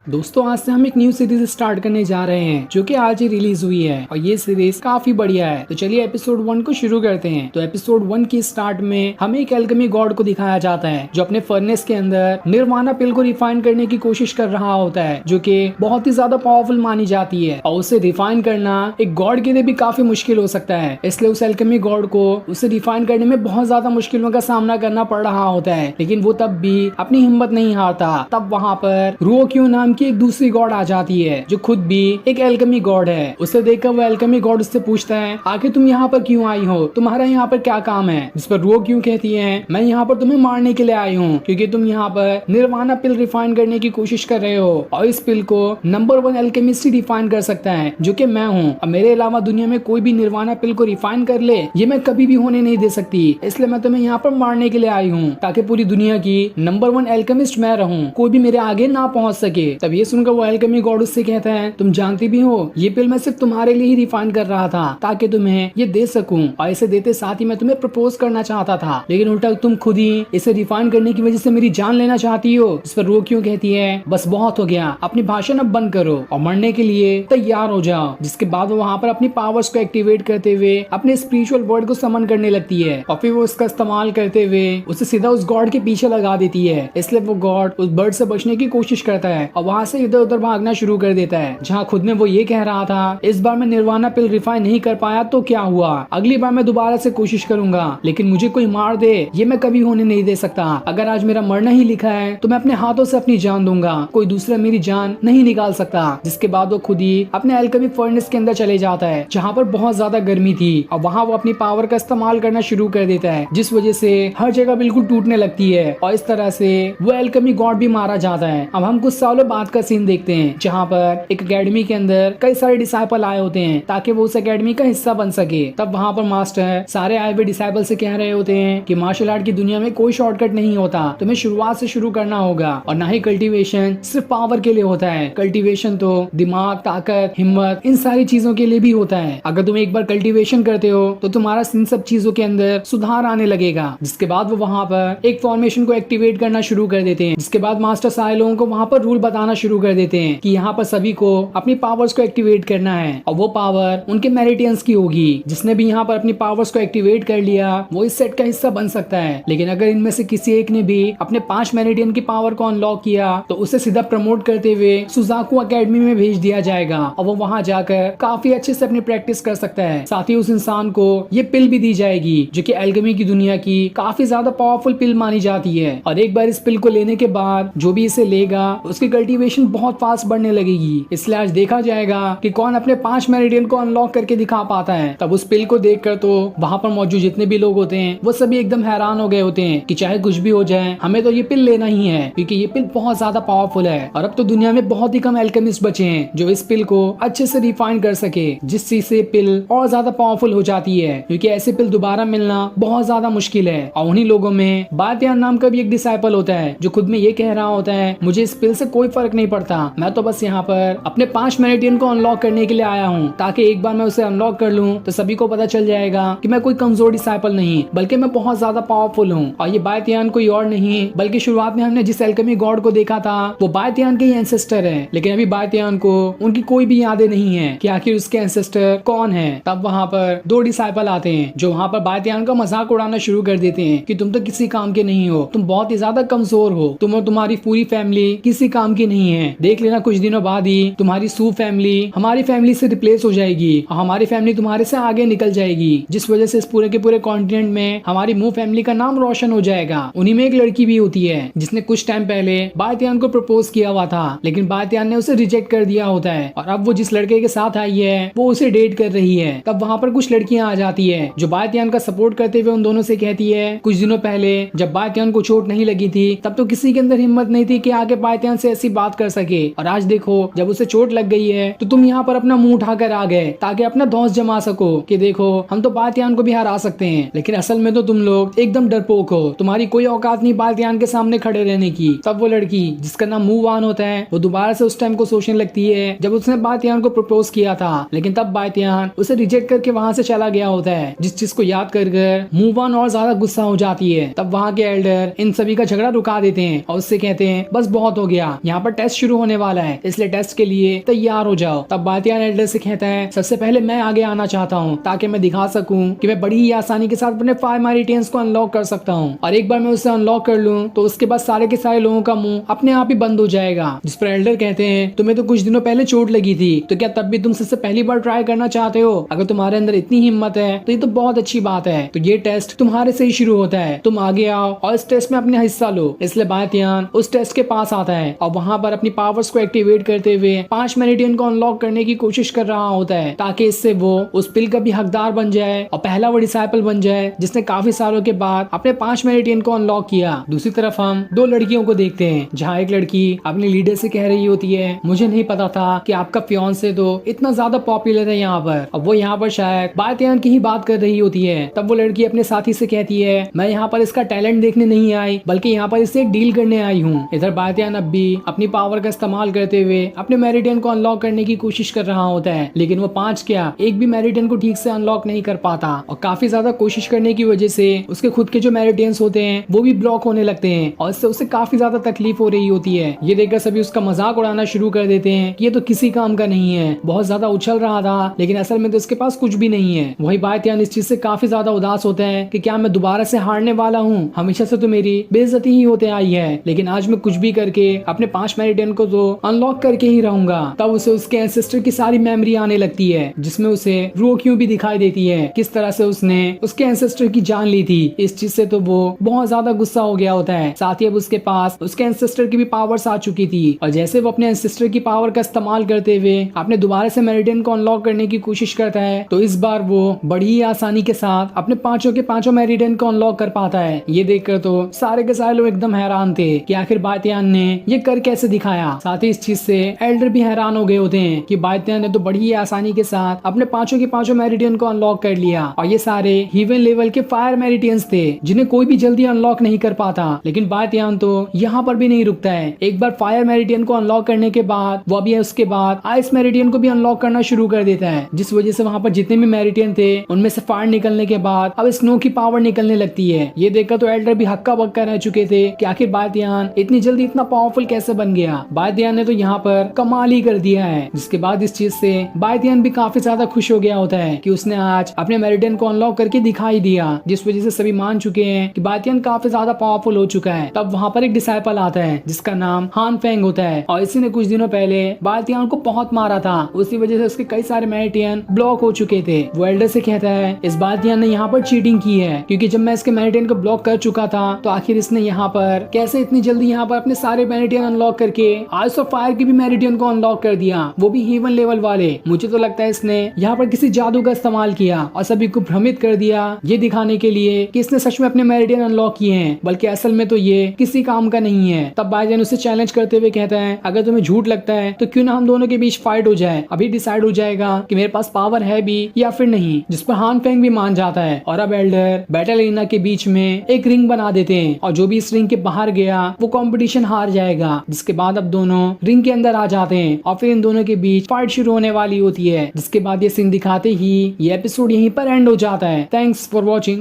दोस्तों आज से हम एक न्यू सीरीज स्टार्ट करने जा रहे हैं जो कि आज ही रिलीज हुई है और ये सीरीज काफी बढ़िया है। तो चलिए एपिसोड 1 को शुरू करते हैं। तो एपिसोड 1 की स्टार्ट में हमें एक एल्केमी गॉड को दिखाया जाता है जो अपने फर्नेस के अंदर निर्वाणा पिल को रिफाइन करने की कोशिश कर रहा होता है जो कि बहुत ही ज्यादा पावरफुल मानी जाती है और उसे रिफाइन करना एक गॉड के लिए भी काफी मुश्किल हो सकता है। इसलिए उस एल्केमी गॉड को उसे रिफाइन करने में बहुत ज्यादा मुश्किलों का सामना करना पड़ रहा होता है, लेकिन वो तब भी अपनी हिम्मत नहीं हारता। तब वहाँ पर रुओक्यू नाम की एक दूसरी गॉड आ जाती है जो खुद भी एक एल्केमी गॉड है। उसे देखकर वो एल्केमी गॉड उससे पूछता है आखिर तुम यहाँ पर क्यों आई हो, तुम्हारा यहाँ पर क्या काम है। जिस पर रुओक्यू कहती है मैं यहाँ पर तुम्हें मारने के लिए आई हूँ क्योंकि तुम यहाँ पर निर्वाणा पिल रिफाइन करने की कोशिश कर रहे हो और इस पिल को नंबर 1 एल्केमिस्ट ही रिफाइन कर सकता है जो कि मैं हूँ। अब मेरे अलावा दुनिया में कोई भी निर्वाणा पिल को रिफाइन कर ले ये मैं कभी भी होने नहीं दे सकती, इसलिए मैं तुम्हें यहाँ पर मारने के लिए आई हूँ ताकि पूरी दुनिया की नंबर 1 एल्केमिस्ट मैं रहूं, कोई भी मेरे आगे ना पहुंच सके। तब ये सुनकर वो एल्केमी गॉड उससे कहता है तुम जानती भी हो ये पिल मैं सिर्फ तुम्हारे लिए ही रिफाइन कर रहा था ताकि तुम्हें ये दे सकूं और इसे देते साथ ही मैं तुम्हें प्रपोज करना चाहता था, लेकिन उल्टा तुम खुद ही इसे रिफाइन करने की वजह से मेरी जान लेना चाहती हो। इस पर रुओक्यू कहती है बस बहुत हो गया, अपनी भाषण अब बंद करो और मरने के लिए तैयार हो जाओ। जिसके बाद वो वहाँ पर अपनी पावर्स को एक्टिवेट करते हुए अपने स्पिरिचुअल वर्ड को समन करने लगती है और फिर वो उसका इस्तेमाल करते हुए उसे सीधा उस गॉड के पीछे लगा देती है। इसलिए वो गॉड उस बर्ड से बचने की कोशिश करता है और वहाँ से इधर उधर भागना शुरू कर देता है, जहाँ खुद में वो ये कह रहा था इस बार मैं निर्वाणा पिल रिफाइन नहीं कर पाया तो क्या हुआ, अगली बार मैं दोबारा से कोशिश करूंगा, लेकिन मुझे कोई मार दे ये मैं कभी होने नहीं दे सकता। अगर आज मेरा मरना ही लिखा है तो मैं अपने हाथों से अपनी जान दूंगा, कोई दूसरा मेरी जान नहीं निकाल सकता। जिसके बाद वो खुद ही अपने एल्केमी फर्नेस के अंदर चले जाता है जहाँ पर बहुत ज्यादा गर्मी थी और वहाँ वो अपनी पावर का इस्तेमाल करना शुरू कर देता है, जिस वजह से हर जगह बिल्कुल टूटने लगती है और इस तरह से वो एल्केमी गॉड भी मारा जाता है। अब हम कुछ सालों बाद का सीन देखते हैं जहाँ पर एक एकेडमी के अंदर कई सारे डिसाइपल आए होते हैं ताकि वो उस एकेडमी का हिस्सा बन सके। तब वहाँ पर मास्टर सारे आए हुए डिसाइपल से कह रहे होते हैं कि मार्शल आर्ट की दुनिया में कोई शॉर्टकट नहीं होता, तुम्हें शुरुआत से शुरू करना होगा और ना ही कल्टीवेशन सिर्फ पावर के लिए होता है, कल्टीवेशन तो दिमाग, ताकत, हिम्मत इन सारी चीजों के लिए भी होता है। अगर तुम एक बार कल्टीवेशन करते हो तो तुम्हारा इन सब चीजों के अंदर सुधार आने लगेगा। जिसके बाद वो वहाँ पर एक फॉर्मेशन को एक्टिवेट करना शुरू कर देते हैं। जिसके बाद मास्टर सारे लोगों को वहाँ पर रूल बताना शुरू कर देते हैं कि यहाँ पर सभी को अपनी पावर्स को एक्टिवेट करना है और वो पावर उनके मेरिटियंस की होगी। जिसने भी यहाँ पर अपनी पावर्स को एक्टिवेट कर लिया वो इस सेट का हिस्सा बन सकता है, लेकिन अगर इनमें से किसी एक ने भी अपने 5 मेरिडियन की पावर को अनलॉक किया तो उसे सीधा प्रमोट करते हुए सुजाकू एकेडमी में भेज दिया जाएगा और वो वहाँ जाकर काफी अच्छे से अपनी प्रैक्टिस कर सकता है। साथ ही उस इंसान को ये पिल भी दी जाएगी जो कि एल्केमी की दुनिया की काफी ज्यादा पावरफुल पिल मानी जाती है और एक बार इस पिल को लेने के बाद जो भी इसे लेगा उसकी कल्टीवेशन बहुत फास्ट बढ़ने लगेगी। इसलिए आज देखा जाएगा कि कौन अपने 5 मेरिडियन को अनलॉक करके दिखा पाता है। तब उस पिल को देखकर तो वहाँ पर मौजूद जितने भी लोग होते हैं वो सभी एकदम हैरान हो गए होते हैं कि चाहे कुछ भी हो जाए हमें तो ये पिल लेना ही है क्योंकि ये पिल बहुत ज्यादा पावरफुल है और अब तो दुनिया में बहुत ही कम एल्केमिस्ट बचे हैं जो इस पिल को अच्छे से रिफाइन कर सके, जिस चीज से पिल और ज्यादा पावरफुल हो जाती है क्योंकि ऐसे पिल दोबारा मिलना बहुत ज्यादा मुश्किल है। और उन्हीं लोगों में बातियान नाम का भी एक डिसाइपल होता है जो खुद में ये कह रहा होता है मुझे इस पिल से कोई फर्क नहीं पड़ता, मैं तो बस यहाँ पर अपने 5 मेरिडियन को अनलॉक करने के लिए आया हूँ ताकि एक बार मैं उसे अनलॉक कर लूँ तो सभी को पता चल जाएगा कि मैं कोई कमजोर डिसाइपल नहीं बल्कि मैं बहुत ज्यादा पावरफुल हूँ। और ये बातियान कोई और नहीं बल्कि शुरुआत में हमने जिस एल्केमी गॉड को देखा था वो बातियान के ही एंसेस्टर है, लेकिन अभी बातियान को उनकी कोई भी यादें नहीं है कि आखिर उसके एंसेस्टर कौन है। तब वहाँ पर 2 डिसाइपल आते हैं जो वहाँ पर बातियान का मजाक उड़ाना शुरू कर देते हैं कि तुम तो किसी काम के नहीं हो, तुम बहुत ही ज्यादा कमजोर हो, तुम और तुम्हारी पूरी फैमिली किसी काम की नहीं है, देख लेना कुछ दिनों बाद ही तुम्हारी सू फैमिली हमारी फैमिली से रिप्लेस हो जाएगी और हमारी फैमिली तुम्हारे से आगे निकल जाएगी, जिस वजह से इस पूरे के पूरे कॉन्टिनेंट में हमारी मू फैमिली का नाम रोशन हो जाएगा। उन्हीं में एक लड़की भी होती है जिसने कुछ टाइम पहले बातियान को प्रपोज किया हुआ था, लेकिन बातियान ने उसे रिजेक्ट कर दिया होता है और अब वो जिस लड़के के साथ आई है वो उसे डेट कर रही है। तब वहाँ पर कुछ लड़कियां आ जाती है जो बातियान का सपोर्ट करते हुए उन दोनों से कहती है कुछ दिनों पहले जब बातियान को चोट नहीं लगी थी तब तो किसी के अंदर हिम्मत नहीं थी कि आगे बातियान से ऐसी बात कर सके, और आज देखो जब उसे चोट लग गई है तो तुम यहाँ पर अपना मुंह उठाकर आ गए ताकि अपना धौंस जमा सको कि देखो हम तो बातियान को भी हरा सकते हैं, लेकिन असल में तो तुम लोग एकदम डरपोक हो, तुम्हारी कोई औकात नहीं बातियान के सामने खड़े रहने की। तब वो लड़की जिसका नाम मूवान होता है वो दोबारा से उस टाइम को सोचने लगती है जब उसने बातियान को प्रपोज किया था, लेकिन तब बातियान उसे रिजेक्ट करके वहाँ से चला गया होता है, जिस चीज को याद कर मूवान और ज्यादा गुस्सा हो जाती है। तब वहाँ के एल्डर इन सभी का झगड़ा रुका देते हैं और उससे कहते हैं बस बहुत हो गया, यहाँ पर टेस्ट शुरू होने वाला है, इसलिए टेस्ट के लिए तैयार हो जाओ। तब बातियान एल्डर से कहता है सबसे पहले मैं आगे आना चाहता हूँ ताकि मैं दिखा सकूं कि मैं बड़ी ही आसानी के साथ अपने 5 मेरिडियंस को अनलॉक कर सकता हूँ, और एक बार मैं उसे अनलॉक कर लूँ तो उसके बाद सारे के सारे लोगों का मुंह अपने आप ही बंद हो जाएगा। जिस पर एल्डर कहते हैं तुम्हें तो कुछ दिनों पहले चोट लगी थी, तो क्या तब भी तुम सबसे पहली बार ट्राई करना चाहते हो? अगर तुम्हारे अंदर इतनी हिम्मत है तो ये तो बहुत अच्छी बात है। तो ये टेस्ट तुम्हारे से ही शुरू होता है, तुम आगे आओ और इस टेस्ट में अपने हिस्सा लो। इसलिए बातियान उस टेस्ट के पास आता है और वहां पर अपनी पावर्स को एक्टिवेट करते हुए 5 मेरिडियन को अनलॉक करने की कोशिश कर रहा होता है, ताकि इससे वो उस पिल का भी हकदार बन जाए और पहला वो डिसाइपल बन जाए जिसने काफी सालों के बाद अपने 5 मेरिडियन को अनलॉक किया। दूसरी तरफ हम 2 लड़कियों को देखते हैं, जहाँ एक लड़की अपनी लीडर से कह रही होती है मुझे नहीं पता था कि आपका फियांसे तो इतना ज्यादा पॉपुलर है यहाँ पर। अब वो यहाँ पर शायद बातियान की ही बात कर रही होती है। तब वो लड़की अपने साथी से कहती है मैं यहाँ पर इसका टैलेंट देखने नहीं आई, बल्कि यहाँ पर इससे डील करने आई हूँ। इधर बातियान अब भी अपनी पावर का इस्तेमाल करते हुए अपने मेरिडियन को अनलॉक करने की कोशिश कर रहा होता है, लेकिन वो 5 क्या एक भी मेरिडियन को ठीक से अनलॉक नहीं कर पाता, और काफी ज्यादा कोशिश करने की वजह से उसके खुद के जो मेरिडियंस होते हैं वो भी ब्लॉक होने लगते हैं, और इससे उसे काफी ज्यादा तकलीफ हो रही होती है। ये देखकर सभी उसका मजाक उड़ाना शुरू कर देते हैं कि ये तो किसी काम का नहीं है, बहुत ज्यादा उछल रहा था लेकिन असल में तो इसके पास कुछ भी नहीं है। वही बातियान इस चीज से काफी ज्यादा उदास होता है कि क्या मैं दोबारा से हारने वाला हूँ? हमेशा से तो मेरी बेइज्जती ही होते आई है, लेकिन आज मैं कुछ भी करके अपने 5 मेरिडियन को तो अनलॉक करके ही रहूंगा। तब उसे उसके एंसेस्टर की सारी मेमोरी आने लगती है, जिसमें उसे रोकियों भी दिखाई देती है, किस तरह से उसने उसके एंसेस्टर की जान ली थी। इस चीज से तो वो बहुत ज्यादा गुस्सा हो गया होता है। साथ ही अब उसके पास उसके एंसेस्टर की भी पावर्स आ चुकी थी, और जैसे वो अपने एंसेस्टर की पावर का इस्तेमाल करते हुए अपने दोबारा से मेरिडियन को अनलॉक करने की कोशिश करता है, तो इस बार वो बड़ी ही आसानी के साथ अपने 5 के 5 मेरिडियन को अनलॉक कर पाता है। ये देखकर तो सारे के सारे लोग एकदम हैरान थे कि आखिर बातियान ने ये कर कैसे दिखाया। साथ ही इस चीज से एल्डर भी हैरान हो गए होते हैं कि बातियान ने तो बड़ी ही आसानी के साथ अपने 5 के 5 मेरिडियन को अनलॉक कर लिया, और ये सारे हीवन लेवल के फायर मेरिडियंस थे जिन्हें कोई भी जल्दी अनलॉक नहीं कर पाता। लेकिन बातियान तो यहाँ पर भी नहीं रुकता है। एक बार फायर मेरिडियन को अनलॉक करने के बाद वो भी उसके बाद आइस मेरिडियन को भी अनलॉक करना शुरू कर देता है, जिस वजह से वहाँ पर जितने भी मेरिडियन थे उनमें से फायर निकलने के बाद अब स्नो की पावर निकलने लगती है। ये देखकर तो एल्डर भी हक्का बक्का रह चुके थे कि आखिर बातियान इतनी जल्दी इतना पावरफुल कैसे बन गया। बातियान ने तो यहाँ पर कमाल ही कर दिया है। जिसके बाद इस चीज से बातियान भी काफी ज्यादा खुश हो गया होता है कि उसने आज अपने मेरिडियन को अनलॉक करके दिखाई दिया, जिस वजह से सभी मान चुके हैं कि बातियान काफी ज्यादा पावरफुल हो चुका है। तब वहाँ पर एक डिसाइपल आता है जिसका नाम हान फेंग होता है, और इसी ने कुछ दिनों पहले बातियान को बहुत मारा था। उसी वजह से उसके कई सारे मेरिडियन ब्लॉक हो चुके थे। वो एल्डर से कहता है इस बातियान ने यहाँ पर चीटिंग की है, क्योंकि जब मैं इसके मेरिडियन को ब्लॉक कर चुका था तो आखिर इसने यहाँ पर कैसे इतनी जल्दी यहाँ पर अपने सारे मेरिडियन अनलॉक करके आइस ऑफ फायर की भी मेरिडियन को अनलॉक कर दिया, वो भी हीवन लेवल वाले। मुझे तो लगता है इसने यहाँ पर किसी जादू का इस्तेमाल किया और सभी को भ्रमित कर दिया, ये दिखाने के लिए कि इसने सच में अपने मेरिडियन अनलॉक किए हैं, बल्कि असल में तो ये किसी काम का नहीं है। तब बातियान उसे चैलेंज करते हुए कहता है अगर तुम्हें झूठ लगता है तो क्यों ना हम दोनों के बीच फाइट हो जाए, अभी डिसाइड हो जाएगा कि मेरे पास पावर है भी या फिर नहीं। जिस पर हान फेंग भी मान जाता है, और अब एल्डर बैटल एरिना के बीच में एक रिंग बना देते हैं, और जो भी इस रिंग के बाहर गया वो कंपटीशन हार जाएगा। जिसके बाद अब दोनों रिंग के अंदर आ जाते हैं और फिर इन दोनों के बीच फाइट शुरू होने वाली होती है। जिसके बाद ये सीन दिखाते ही ये एपिसोड यहीं पर एंड हो जाता है। Thanks for watching.